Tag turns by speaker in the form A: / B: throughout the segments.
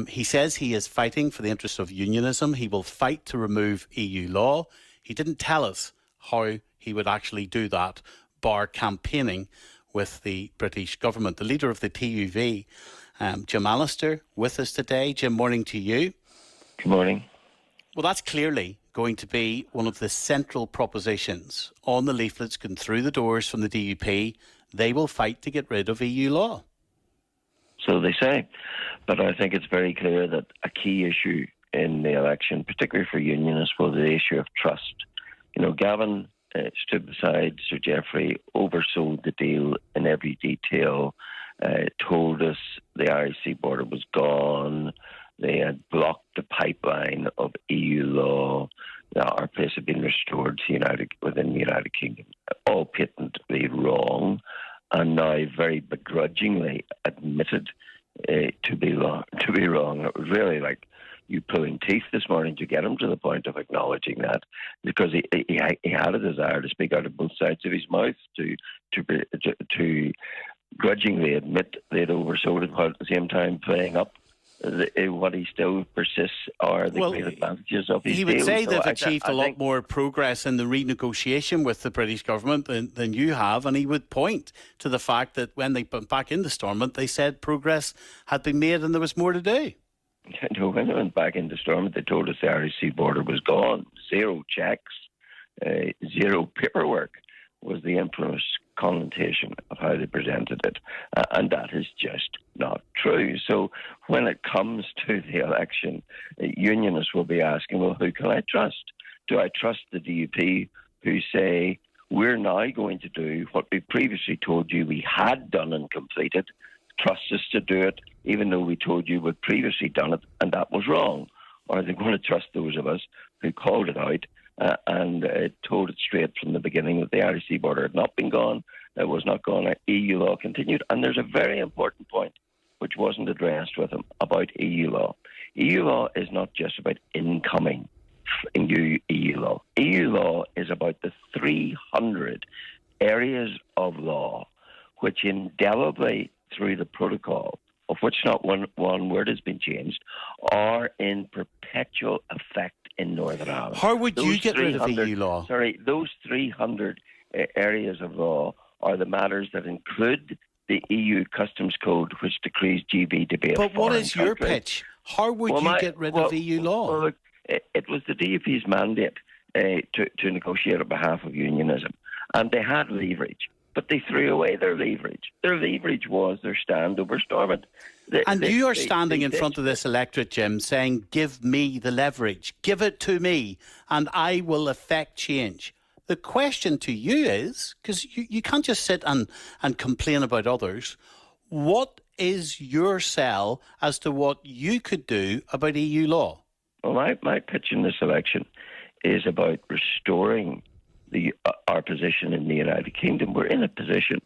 A: He says he is fighting for the interests of unionism. He will fight to remove EU law. He didn't tell us how he would actually do that, bar campaigning with the British government. The leader of the TUV, Jim Allister, with us today. Jim, morning to you.
B: Good morning.
A: Well, that's clearly going to be one of the central propositions on the leaflets going through the doors from the DUP. They will fight to get rid of EU law.
B: So they say. But I think it's very clear that a key issue in the election, particularly for Unionists, was the issue of trust. You know, Gavin stood beside Sir Geoffrey, oversold the deal in every detail, told us the Irish Sea border was gone, they had blocked the pipeline of EU law, our place had been restored to within the United Kingdom. All patently wrong, and now very begrudgingly admitted to be wrong. It was really like you pulling teeth this morning to get him to the point of acknowledging that, because he had a desire to speak out of both sides of his mouth, to grudgingly admit they'd oversold it, while at the same time playing up what he still persists are the great advantages of his deal.
A: He would say they've achieved a lot more progress in the renegotiation with the British government than you have, and he would point to the fact that when they went back into Stormont, they said progress had been made and there was more to do.
B: No, when they went back into Stormont, they told us the Irish Sea border was gone. 0 checks, 0 paperwork was the infamous connotation of how they presented it. And that is just not true. So when it comes to the election, Unionists will be asking, well, who can I trust? Do I trust the DUP, who say, we're now going to do what we previously told you we had done and completed? Trust us to do it, even though we told you we'd previously done it and that was wrong? Or are they going to trust those of us who called it out and told it straight from the beginning that the Irish Sea border had not been gone, it was not gone, EU law continued? And there's a very important point which wasn't addressed with him about EU law. EU law is not just about incoming EU law. EU law is about the 300 areas of law which indelibly, through the protocol, of which not one word has been changed, are in perpetual effect in Northern Ireland.
A: How would you get rid of EU law?
B: Sorry, those 300 areas of law are the matters that include the EU Customs Code, which decrees GB to be a foreign
A: But what is your
B: country.
A: pitch? How would you get rid of EU law?
B: Well, look, it was the DUP's mandate to negotiate on behalf of unionism, and they had leverage. But they threw away their leverage. Their leverage was their stand over Stormont.
A: You are standing in front of this electorate, Jim, saying, give me the leverage, give it to me, and I will effect change. The question to you is, because you can't just sit and complain about others, what is your sell as to what you could do about EU law?
B: Well, my pitch in this election is about restoring our position in the United Kingdom. We're in a position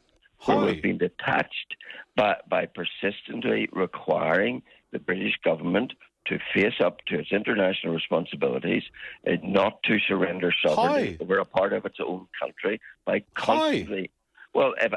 B: where we've been detached by persistently requiring the British government to face up to its international responsibilities and not to surrender sovereignty over a part of its own country by constantly... Well, if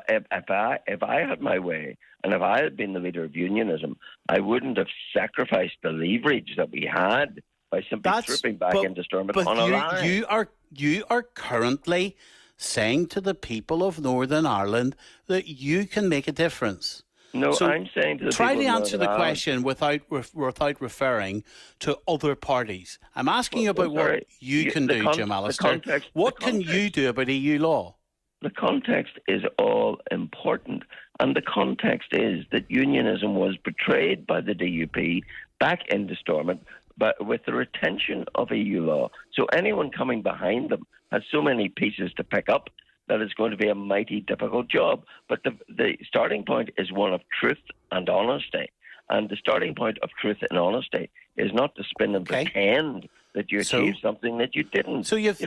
B: I had my way, and if I had been the leader of unionism, I wouldn't have sacrificed the leverage that we had by simply tripping back into Stormont on a line.
A: You are currently saying to the people of Northern Ireland that you can make a difference.
B: No, so I'm saying to the
A: try
B: people
A: to
B: of
A: answer the question without referring to other parties. I'm asking you about what you can do, Jim Allister. What can you do about EU law?
B: The context is all important, and the context is that unionism was betrayed by the DUP back into Stormont, but with the retention of EU law. So anyone coming behind them has so many pieces to pick up that it's going to be a mighty difficult job. But the starting point is one of truth and honesty. And the starting point of truth and honesty is not to spin and pretend that you achieved something that you didn't.
A: So you've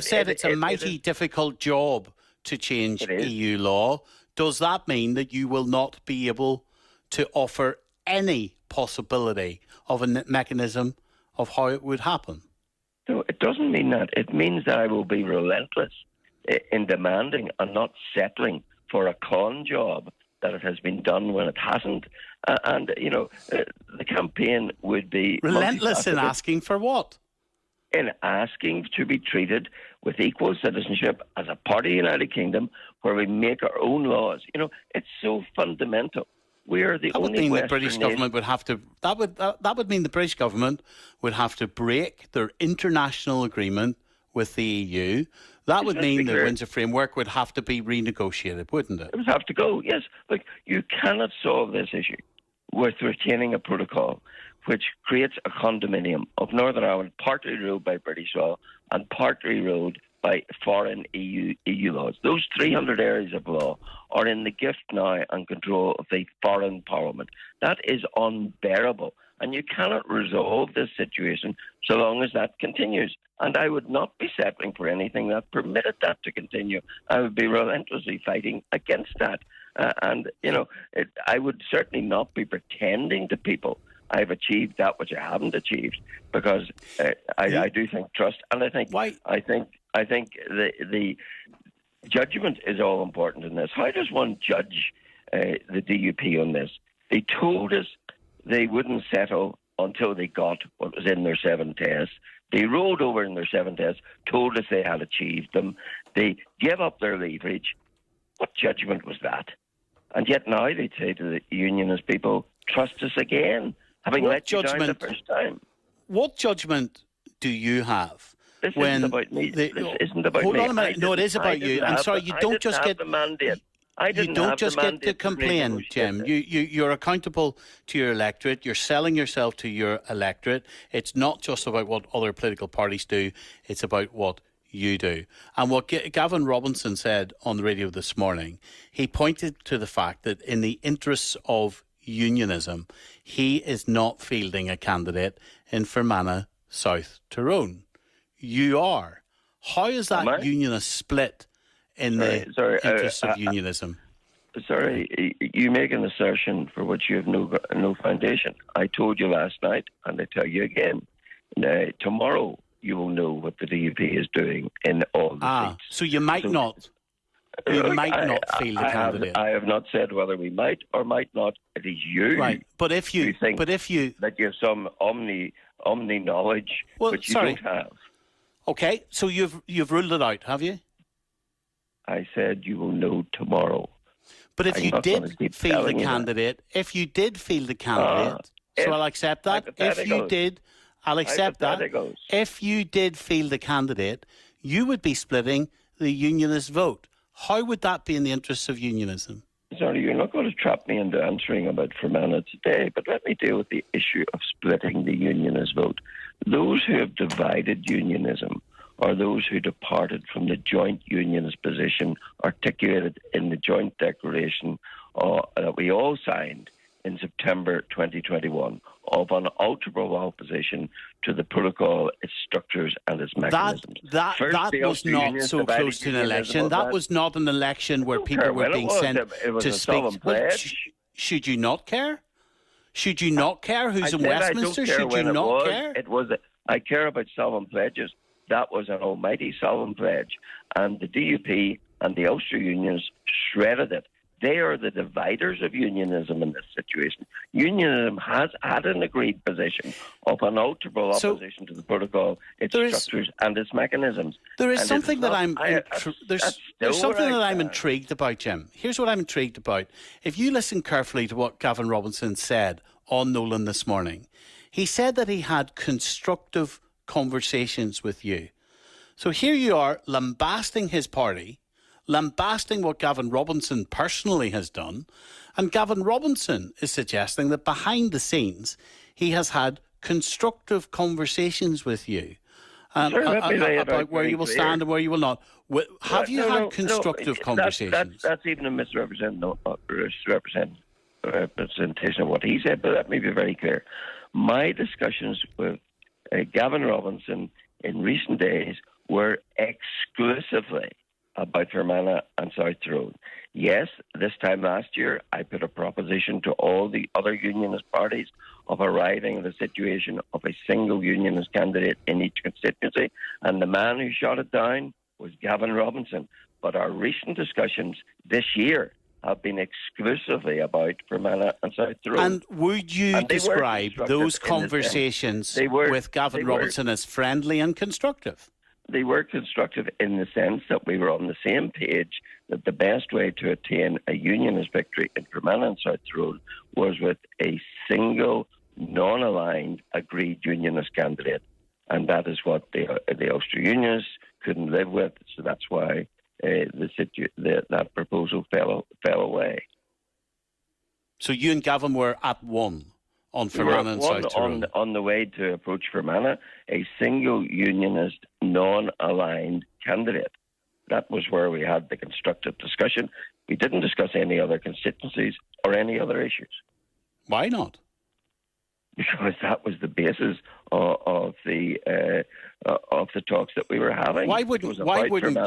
A: said it's a mighty difficult job to change EU law. Does that mean that you will not be able to offer any possibility of a mechanism of how it would happen?
B: No, it doesn't mean that. It means that I will be relentless in demanding and not settling for a con job that it has been done when it hasn't. The campaign would be
A: relentless in
B: multifaceted
A: asking for what?
B: in asking to be treated with equal citizenship as a part of the United Kingdom where we make our own laws. It's so fundamental. We are the
A: That would
B: only
A: mean the
B: Western
A: British
B: nation.
A: government would have to. That would mean the British government would have to break their international agreement with the EU. That would mean the Windsor Framework would have to be renegotiated, wouldn't it?
B: It would have to go. Yes, look, you cannot solve this issue with retaining a protocol which creates a condominium of Northern Ireland, partly ruled by British law and partly ruled by foreign EU laws. Those 300 areas of law are in the gift now and control of the foreign parliament. That is unbearable. And you cannot resolve this situation so long as that continues. And I would not be settling for anything that permitted that to continue. I would be relentlessly fighting against that. I would certainly not be pretending to people I've achieved that which I haven't achieved, because I do think trust, and I think the judgment is all important in this. How does one judge the DUP on this? They told us they wouldn't settle until they got what was in their 7 tests. They rolled over in their 7 tests, told us they had achieved them. They gave up their leverage. What judgment was that? And yet now they say to the Unionist people, trust us again, having let you down the first time.
A: What judgment do you have?
B: This isn't about me. This isn't about me.
A: Hold on a minute. No, it is about you. I'm sorry, you don't just get
B: the mandate.
A: You don't just get to complain, Jim. You're accountable to your electorate. You're selling yourself to your electorate. It's not just about what other political parties do. It's about what you do. And what Gavin Robinson said on the radio this morning, he pointed to the fact that in the interests of unionism, he is not fielding a candidate in Fermanagh, South Tyrone. You are. How is that unionist split in the interests of unionism?
B: Sorry, you make an assertion for which you have no foundation. I told you last night, and I tell you again, tomorrow you will know what the DUP is doing in all the seats.
A: So you might not. You might not field a candidate.
B: I have not said whether we might or might not. It is you.
A: Right, but if you
B: think that you have some omni knowledge which you don't have.
A: Okay, so you've ruled it out, have you?
B: I said you will know tomorrow.
A: But if you did field the candidate, so I'll accept that. If you did, I'll accept that. If you did field the candidate, you would be splitting the unionist vote. How would that be in the interests of unionism?
B: Sorry, you're not going to trap me into answering about Fermanagh today, but let me deal with the issue of splitting the unionist vote. Those who have divided unionism are those who departed from the joint unionist position articulated in the joint declaration that we all signed in September 2021 of unalterable opposition to the protocol, its structures and its mechanisms.
A: That was not so close to an election. That was not an election where people were being sent to speak. Well, should you not care? Should you not care who's in Westminster? Should you not care?
B: I care about solemn pledges. That was an almighty solemn pledge. And the DUP and the Ulster Unions shredded it. They are the dividers of unionism in this situation. Unionism has had an agreed position of unalterable opposition to the protocol, its structures and its mechanisms.
A: There is something that I'm intrigued about, Jim. Here's what I'm intrigued about. If you listen carefully to what Gavin Robinson said on Nolan this morning, he said that he had constructive conversations with you. So here you are lambasting his party, lambasting what Gavin Robinson personally has done, and Gavin Robinson is suggesting that behind the scenes he has had constructive conversations with you about where you will stand and where you will not. Have you had constructive conversations?
B: That's even a misrepresentation of what he said, but let me be very clear. My discussions with Gavin Robinson in recent days were exclusively about Fermanagh and South Tyrone. Yes, this time last year, I put a proposition to all the other unionist parties of arriving at a situation of a single unionist candidate in each constituency, and the man who shot it down was Gavin Robinson. But our recent discussions this year have been exclusively about Fermanagh and South Tyrone.
A: And would you describe those conversations with Gavin Robinson as friendly and constructive?
B: They were constructive in the sense that we were on the same page that the best way to attain a Unionist victory in Fermanagh and South Tyrone was with a single, non-aligned, agreed Unionist candidate. And that is what the Ulster Unionists couldn't live with. So that's why that proposal fell away.
A: So you and Gavin were at one on Fermanagh and South Tyrone.
B: On the way to approach Fermanagh, a single Unionist, non-aligned candidate. That was where we had the constructive discussion. We didn't discuss any other constituencies or any other issues.
A: Why not?
B: Because that was the basis of the talks that we were having.
A: Why wouldn't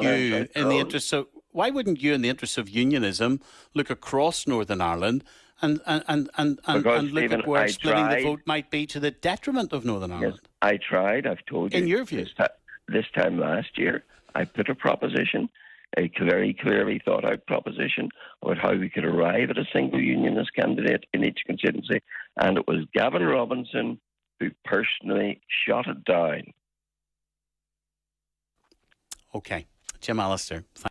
A: you, in the interest of unionism, look across Northern Ireland and look at where splitting the vote might be to the detriment of Northern Ireland?
B: Yes, I tried. I've told you.
A: In your view,
B: this time last year, I put a proposition, a very clearly thought out proposition about how we could arrive at a single Unionist candidate in each constituency, and it was Gavin Robinson who personally shot it down.
A: Okay. Jim Allister.